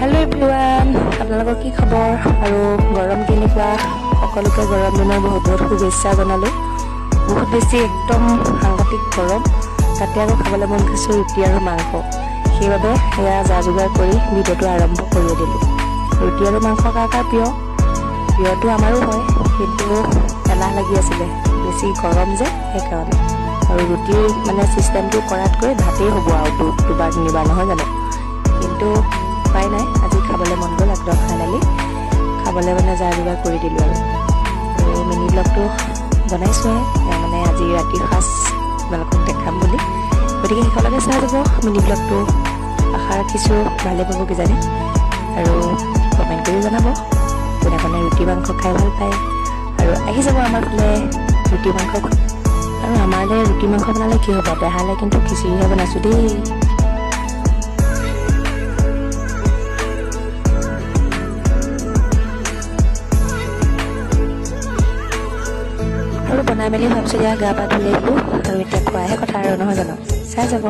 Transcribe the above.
hello everyone আপোনালোকৰ কি খবৰ আৰু গৰম কেনেকুৱা সকলোকে গৰম দিনৰ বহুত শুভেচ্ছা জনালো বহুত বেছি একদম সাংঘাতিক গৰম তাতে আৰু খাবলৈ মন গৈছে ৰুটি আৰু মাংস সেইবাবে এয়া যা-যোগাৰ কৰি ভিডিঅ'টো আৰম্ভ কৰি দিলো ৰুটি আৰু মাংস কাকাৰ প্ৰিয়টো আমাৰো হয় কিন্তু এলাহ লাগি আছিল বেছি গৰম যে সেইকাৰণে আৰু ৰুটি মানে সিস্টেমটো কৰাতকৈ ভাতেই হ'ব আৰু দুবাৰ তিনিবাৰ নহয় জানো কিন্তু উপায় নাই আজি খাবলৈ মন গ'ল একদম ফাইনালি খাবলৈ মানে যা-যোগাৰ কৰি দিলো আৰু মিনি ব্লগটো বনাইছো মানে আজি ৰাতি খাস আপোনালোকক দেখাম বুলি গতিকে সকলোকে চাই যাব মিনি ব্লগটো আশা ৰাখিছো ভালে পাব কিজানি আৰু কমেন্ট কৰি জনাব কোনে কোনে ৰুটি মাংস খাই ভাল পায় আৰু আহি যাব আমাৰ ফালে ৰুটি মাংস আৰু আমাৰলে ৰুটি মাংস বনালে কি হ'ব দেহালে কিন্তু খিচিৰিহে বনাইছো দেই আৰু বনাই মেলি ভাবছো গা পা ধুই আহিলো আৰু এতিয়া খোৱাহে কথা আৰু নহয় জানো চাই যাব